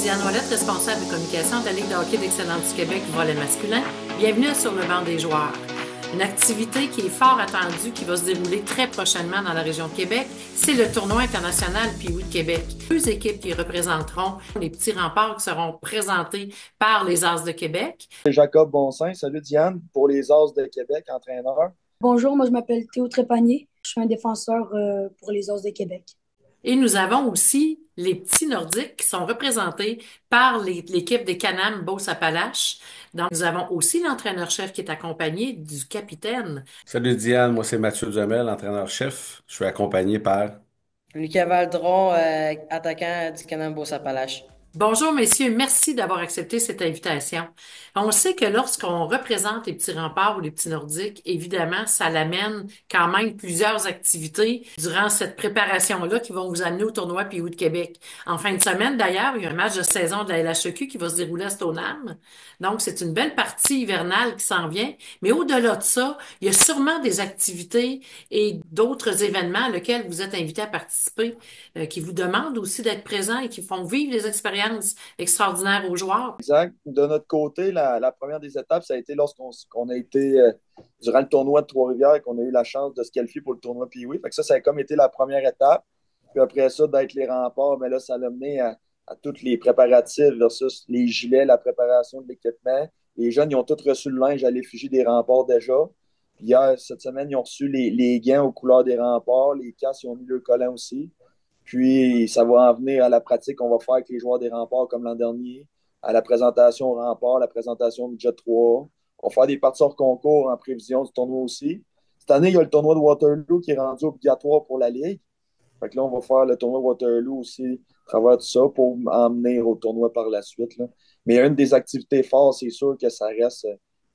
Diane Ouellette, responsable de communication de la Ligue de hockey d'excellence du Québec volet masculin. Bienvenue sur le banc des joueurs. Une activité qui est fort attendue, qui va se dérouler très prochainement dans la région de Québec, c'est le tournoi international Pee-Wee de Québec. Deux équipes qui représenteront les petits remparts qui seront présentés par les As de Québec. Jacob Bonsin, salut Diane, pour les As de Québec, entraîneur. Bonjour, moi je m'appelle Théo Trépanier. Je suis un défenseur pour les Os de Québec. Et nous avons aussi les petits Nordiques qui sont représentés par l'équipe des Can-Am Beauce-Appalaches. Donc, nous avons aussi l'entraîneur-chef qui est accompagné du capitaine. Salut Diane, moi c'est Mathieu Duhamel, entraîneur-chef. Je suis accompagné par... Lucas Valdron, attaquant du Canam Beauce-Appalaches. Bonjour messieurs, merci d'avoir accepté cette invitation. On sait que lorsqu'on représente les petits remparts ou les petits nordiques, évidemment, ça l'amène quand même plusieurs activités durant cette préparation-là qui vont vous amener au tournoi Pee-Wee de Québec. En fin de semaine, d'ailleurs, il y a un match de saison de la LHEQ qui va se dérouler à Stoneham. Donc, c'est une belle partie hivernale qui s'en vient. Mais au-delà de ça, il y a sûrement des activités et d'autres événements auxquels vous êtes invités à participer, qui vous demandent aussi d'être présents et qui font vivre des expériences extraordinaires aux joueurs. Exact. De notre côté, la première des étapes, ça a été lorsqu'on a été durant le tournoi de Trois-Rivières et qu'on a eu la chance de se qualifier pour le tournoi Pee-Wee. Fait que ça a comme été la première étape. Puis après ça, d'être les remparts, mais là, ça l'a mené à tous les préparatifs versus les gilets, la préparation de l'équipement. Les jeunes, ils ont tous reçu le linge à l'effigie des remparts déjà. Puis hier, cette semaine, ils ont reçu les gants aux couleurs des remparts. Les casques, ils ont mis le collant aussi. Puis, ça va en venir à la pratique qu'on va faire avec les joueurs des remparts comme l'an dernier, à la présentation au rempart, la présentation du Jet 3. On va faire des parties hors concours en prévision du tournoi aussi. Cette année, il y a le tournoi de Waterloo qui est rendu obligatoire pour la Ligue. Fait que là, on va faire le tournoi de Waterloo aussi à travers tout ça pour emmener au tournoi par la suite, là. Mais une des activités fortes, c'est sûr que ça reste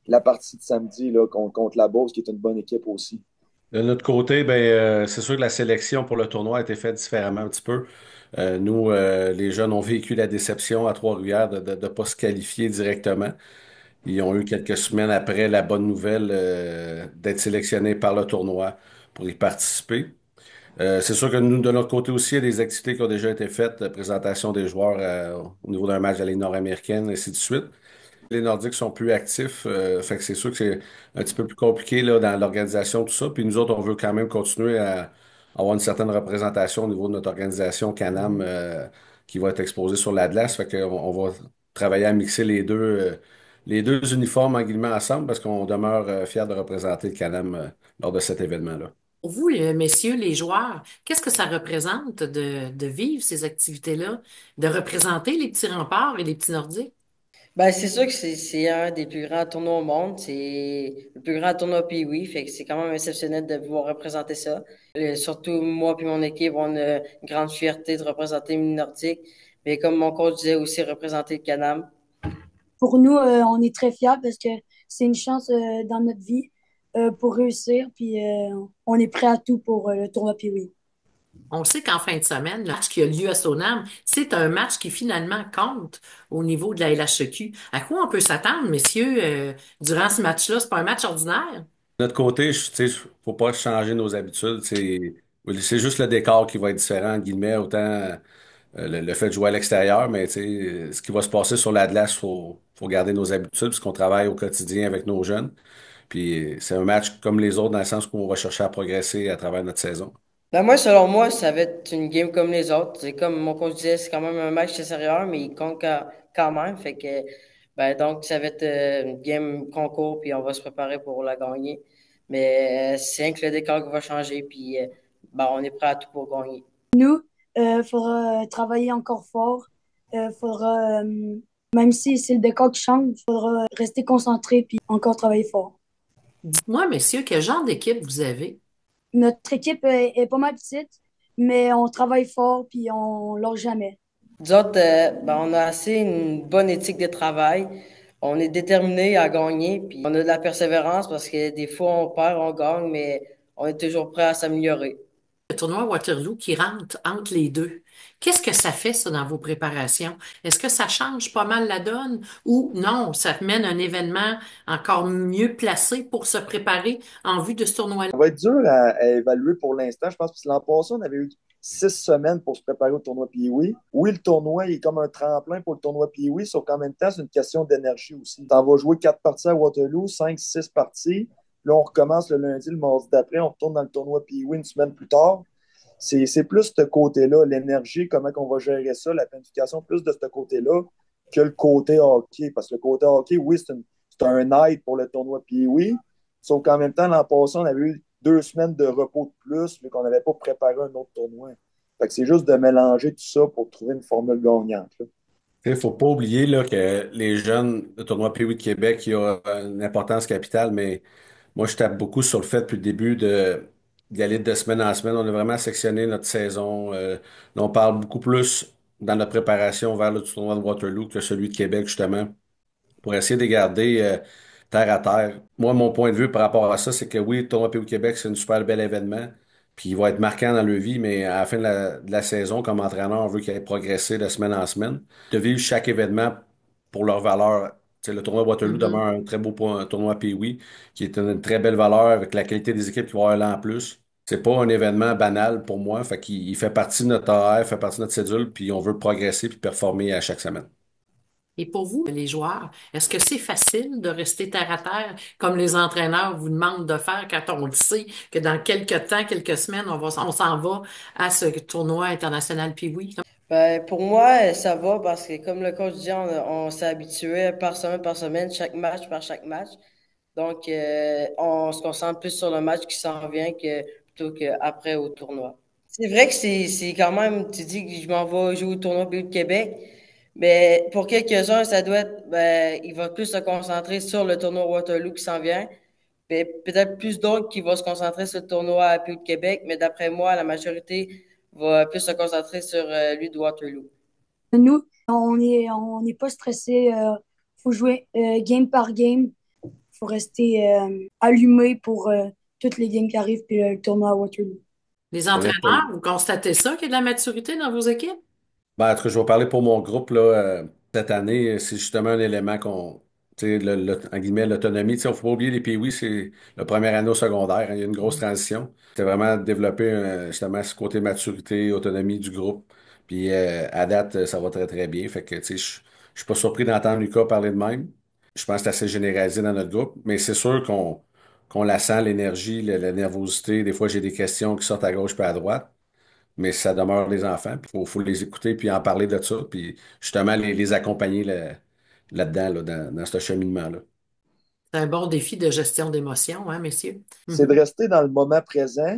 la partie de samedi là, contre la Beauce, qui est une bonne équipe aussi. De notre côté, c'est sûr que la sélection pour le tournoi a été faite différemment un petit peu. Nous, les jeunes ont vécu la déception à Trois-Rivières de ne pas se qualifier directement. Ils ont eu quelques semaines après la bonne nouvelle d'être sélectionnés par le tournoi pour y participer. C'est sûr que nous, de notre côté aussi, il y a des activités qui ont déjà été faites, présentation des joueurs au niveau d'un match de la Ligue nord-américaine, ainsi de suite. Les Nordiques sont plus actifs, fait que c'est sûr que c'est un petit peu plus compliqué là, dans l'organisation, tout ça. Puis nous autres, on veut quand même continuer à avoir une certaine représentation au niveau de notre organisation Canam qui va être exposée sur l'Atlas. Fait qu'on on va travailler à mixer les deux uniformes en guillemets ensemble parce qu'on demeure fiers de représenter le Canam lors de cet événement-là. Pour vous, messieurs, les joueurs, qu'est-ce que ça représente de vivre ces activités-là, de représenter les petits remparts et les petits nordiques? Ben, c'est sûr que c'est un des plus grands tournois au monde. C'est le plus grand tournoi Pee-Wee, fait que c'est quand même exceptionnel de pouvoir représenter ça. Surtout moi puis mon équipe, on a une grande fierté de représenter les Nordiques. Mais comme mon coach disait aussi, représenter le Canam. Pour nous, on est très fiers parce que c'est une chance dans notre vie pour réussir. Puis on est prêt à tout pour le tournoi Pee-Wee. On sait qu'en fin de semaine, le match qui a lieu à Stoneham, c'est un match qui finalement compte au niveau de la LHEQ. À quoi on peut s'attendre, messieurs, durant ce match-là? C'est pas un match ordinaire. De notre côté, tu sais, faut pas changer nos habitudes. C'est juste le décor qui va être différent, entre guillemets, autant le fait de jouer à l'extérieur, mais tu sais, ce qui va se passer sur la glace, faut garder nos habitudes, puisqu'on travaille au quotidien avec nos jeunes. Puis c'est un match comme les autres, dans le sens où on va chercher à progresser à travers notre saison. Ben moi, selon moi, ça va être une game comme les autres. C'est comme mon coach disait, c'est quand même un match extérieur, mais il compte quand même. Fait que ben donc ça va être une game concours, puis on va se préparer pour la gagner. Mais c'est rien que le décor qui va changer, puis ben, on est prêt à tout pour gagner. Nous, il faudra travailler encore fort. Faudra, même si c'est le décor qui change, il faudra rester concentré puis encore travailler fort. Dites-moi, messieurs, quel genre d'équipe vous avez? Notre équipe est pas mal petite, mais on travaille fort puis on lâche jamais. Nous autres, ben, on a assez une bonne éthique de travail. On est déterminé à gagner, puis on a de la persévérance parce que des fois on perd, on gagne, mais on est toujours prêt à s'améliorer. Le tournoi Waterloo qui rentre entre les deux. Qu'est-ce que ça fait, ça, dans vos préparations? Est-ce que ça change pas mal la donne ou non, ça mène un événement encore mieux placé pour se préparer en vue de ce tournoi-là? Ça va être dur à évaluer pour l'instant, je pense, parce que l'an passé, on avait eu 6 semaines pour se préparer au tournoi Pee-Wee. Oui, le tournoi il est comme un tremplin pour le tournoi Pee-Wee, sauf qu'en même temps, c'est une question d'énergie aussi. Tu en vas jouer 4 parties à Waterloo, 5, 6 parties. Là, on recommence le lundi, le mardi d'après, on retourne dans le tournoi Pee-Wee une semaine plus tard. C'est plus ce côté-là, l'énergie, comment on va gérer ça, la planification, plus de ce côté-là que le côté hockey. Parce que le côté hockey, oui, c'est un aide pour le tournoi Pee-Wee, sauf qu'en même temps, l'an passé, on avait eu 2 semaines de repos de plus, vu qu'on n'avait pas préparé un autre tournoi. Fait que c'est juste de mélanger tout ça pour trouver une formule gagnante. Il ne faut pas oublier là, que les jeunes, le tournoi Pee-Wee de Québec, il a une importance capitale, mais moi, je tape beaucoup sur le fait depuis le début d'y aller de semaine en semaine. On a vraiment sectionné notre saison. Là, on parle beaucoup plus dans notre préparation vers le tournoi de Waterloo que celui de Québec, justement, pour essayer de garder terre à terre. Moi, mon point de vue par rapport à ça, c'est que oui, le tournoi PO Québec, c'est un super bel événement, puis il va être marquant dans leur vie, mais à la fin de la saison, comme entraîneur, on veut qu'ils aient progressé de semaine en semaine, de vivre chaque événement pour leur valeur. Tu sais, le tournoi Waterloo demeure Mhm. un très beau tournoi POE, qui est une très belle valeur avec la qualité des équipes qui vont avoir là en plus. C'est pas un événement banal pour moi, fait qu'il fait partie de notre horaire, fait partie de notre cédule, puis on veut progresser puis performer à chaque semaine. Et pour vous, les joueurs, est-ce que c'est facile de rester terre à terre comme les entraîneurs vous demandent de faire quand on le sait que dans quelques temps, quelques semaines, on s'en va à ce tournoi international Pee-Wee? Ben, pour moi, ça va parce que comme le coach dit, on s'est habitué par semaine, chaque match par chaque match. Donc, on se concentre plus sur le match qui s'en vient plutôt qu'après au tournoi. C'est vrai que c'est quand même, tu dis que je m'en vais jouer au tournoi Pays de Québec, mais pour quelques-uns, ça doit être, ben, il va plus se concentrer sur le tournoi Waterloo qui s'en vient. Mais peut-être plus d'autres qui vont se concentrer sur le tournoi à Pays de Québec, mais d'après moi, la majorité va plus se concentrer sur lui de Waterloo. Nous, on n'est pas stressé. Faut jouer game par game. Faut rester allumé pour toutes les games qui arrivent puis le tournoi à Waterloo. Les C'est vrai pour, entraîneurs, vous constatez ça, qu'il y a de la maturité dans vos équipes? Ben, en tout cas, je vais parler pour mon groupe là, cette année. C'est justement un élément tu sais, en guillemets, l'autonomie. Tu sais, il ne faut pas oublier les pays, c'est le premier année au secondaire, hein, il y a une grosse transition. C'est vraiment développer justement ce côté maturité, autonomie du groupe. Puis à date, ça va très très bien. Fait que tu sais, je suis pas surpris d'entendre Lucas parler de même. Je pense que c'est assez généralisé dans notre groupe, mais c'est sûr qu'on la sent, l'énergie, la nervosité. Des fois, j'ai des questions qui sortent à gauche puis à droite, mais ça demeure les enfants. Il faut les écouter puis en parler de ça, puis justement les accompagner là-dedans, dans ce cheminement-là. C'est un bon défi de gestion d'émotions, hein, messieurs? C'est de Mhm. rester dans le moment présent,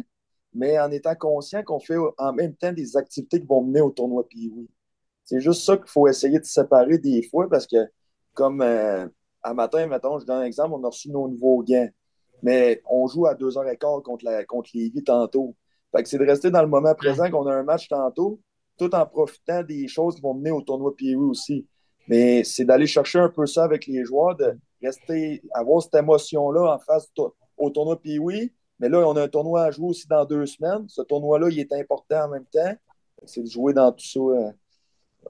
mais en étant conscient qu'on fait en même temps des activités qui vont mener au tournoi Pee-Wee. C'est juste ça qu'il faut essayer de séparer des fois parce que, comme à matin, mettons, je donne un exemple, on a reçu nos nouveaux gants, mais on joue à 2h15 contre Lévis tantôt. Fait que c'est de rester dans le moment Ouais. présent qu'on a un match tantôt, tout en profitant des choses qui vont mener au tournoi Pee-Wee aussi. Mais c'est d'aller chercher un peu ça avec les joueurs, de rester, avoir cette émotion-là en face au tournoi Pee-Wee. Mais là, on a un tournoi à jouer aussi dans 2 semaines. Ce tournoi-là, il est important en même temps. C'est de jouer dans tout ça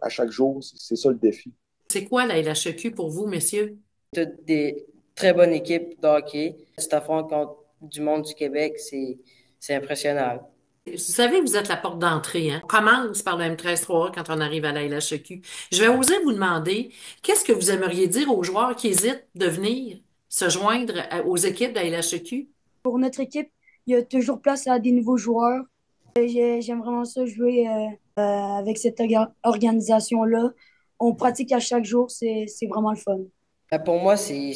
à chaque jour. C'est ça le défi. C'est quoi la LHEQ pour vous, messieurs? Toutes des très bonnes équipes de hockey. Tu t'affrontes contre du monde du Québec, c'est impressionnant. Vous savez, vous êtes la porte d'entrée, hein? On commence par le M13-3 quand on arrive à la LHEQ. Je vais oser vous demander, qu'est-ce que vous aimeriez dire aux joueurs qui hésitent de venir se joindre aux équipes de la LHEQ? Pour notre équipe, il y a toujours place à des nouveaux joueurs. J'aime vraiment ça jouer avec cette organisation-là. On pratique à chaque jour, c'est vraiment le fun. Pour moi, c'est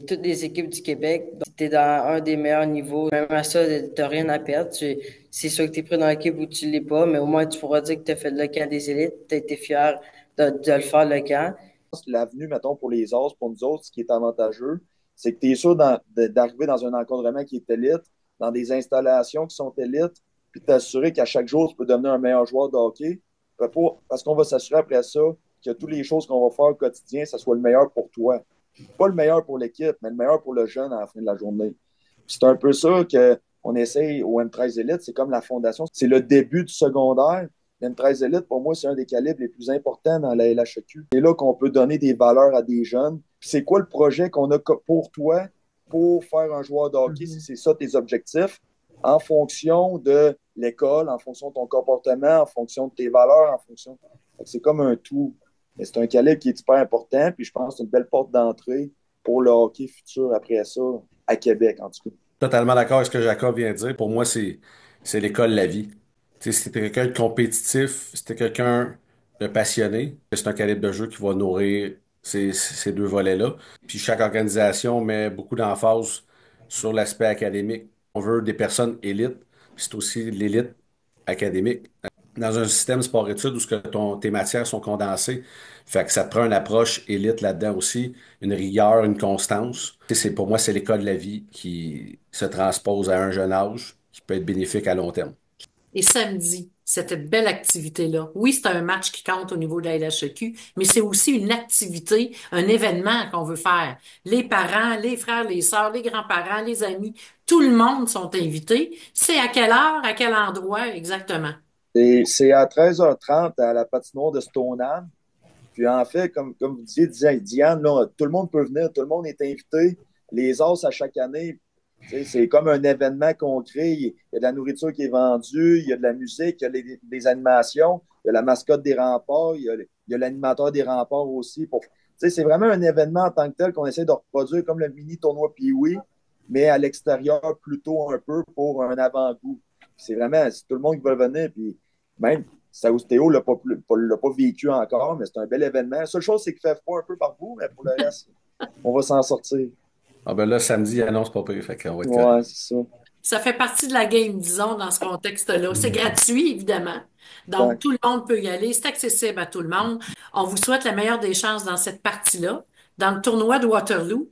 toutes les équipes du Québec. Tu es dans un des meilleurs niveaux. Même à ça, tu n'as rien à perdre. C'est sûr que tu es pris dans l'équipe ou tu ne l'es pas, mais au moins tu pourras dire que tu as fait le camp des élites. Tu as été fier de le faire, le camp. L'avenue, mettons, pour les As, pour nous autres, ce qui est avantageux, c'est que tu es sûr d'arriver dans un encadrement qui est élite, dans des installations qui sont élites, puis t'assurer qu'à chaque jour, tu peux devenir un meilleur joueur de hockey. Parce qu'on va s'assurer après ça que toutes les choses qu'on va faire au quotidien, ça soit le meilleur pour toi. Pas le meilleur pour l'équipe, mais le meilleur pour le jeune à la fin de la journée. C'est un peu ça qu'on essaye au M13 Elite. C'est comme la fondation. C'est le début du secondaire. Le M13 Elite, pour moi, c'est un des calibres les plus importants dans la LHEQ. C'est là qu'on peut donner des valeurs à des jeunes. Puis c'est quoi le projet qu'on a pour toi pour faire un joueur de hockey, si Mhm. c'est ça tes objectifs? en fonction de l'école, en fonction de ton comportement, en fonction de tes valeurs, en fonction. C'est comme un tout. Mais c'est un calibre qui est hyper important, puis je pense que c'est une belle porte d'entrée pour le hockey futur après ça, à Québec en tout cas. Totalement d'accord avec ce que Jacob vient de dire. Pour moi, c'est l'école de la vie. Tu sais, si t'es quelqu'un de compétitif, si t'es quelqu'un de passionné, c'est un calibre de jeu qui va nourrir ces deux volets-là. Puis chaque organisation met beaucoup d'emphase sur l'aspect académique. On veut des personnes élites, puis c'est aussi l'élite académique. Dans un système sport-études où tes matières sont condensées, fait que ça te prend une approche élite là-dedans aussi, une rigueur, une constance. Pour moi, c'est l'école de la vie qui se transpose à un jeune âge, qui peut être bénéfique à long terme. Et samedi, cette belle activité-là. Oui, c'est un match qui compte au niveau de la LHEQ, mais c'est aussi une activité, un événement qu'on veut faire. Les parents, les frères, les sœurs, les grands-parents, les amis, tout le monde sont invités. C'est à quelle heure, à quel endroit exactement? C'est à 13h30 à la patinoire de Stoneham. Puis en fait, comme vous disiez, Diane, là, tout le monde peut venir, tout le monde est invité. Les As, à chaque année, c'est comme un événement qu'on crée. Il y a de la nourriture qui est vendue, il y a de la musique, il y a des animations, il y a la mascotte des remparts, il y a l'animateur des remparts aussi. C'est vraiment un événement en tant que tel qu'on essaie de reproduire comme le mini tournoi Pee-Wee, mais à l'extérieur plutôt un peu pour un avant-goût. C'est vraiment, c'est tout le monde qui veut venir, puis même Théo l'a pas vécu encore, mais c'est un bel événement. La seule chose, c'est qu'il fait froid un peu par bout, mais pour le reste, on va s'en sortir. Ah ben là, samedi, il annonce pas pire, fait qu'on va être correct. Ouais, c'est ça. Ça fait partie de la game, disons, dans ce contexte-là. C'est gratuit, évidemment. Donc, Exact. tout le monde peut y aller. C'est accessible à tout le monde. On vous souhaite la meilleure des chances dans cette partie-là, dans le tournoi de Waterloo,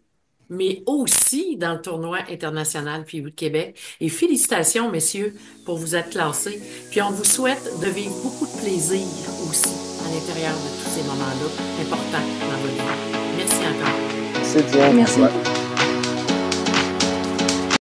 mais aussi dans le tournoi international puis de Québec. Et félicitations, messieurs, pour vous être classés. Puis on vous souhaite de vivre beaucoup de plaisir aussi à l'intérieur de tous ces moments-là importants dans votre vie. Merci encore. C'est bien. Merci. Ouais.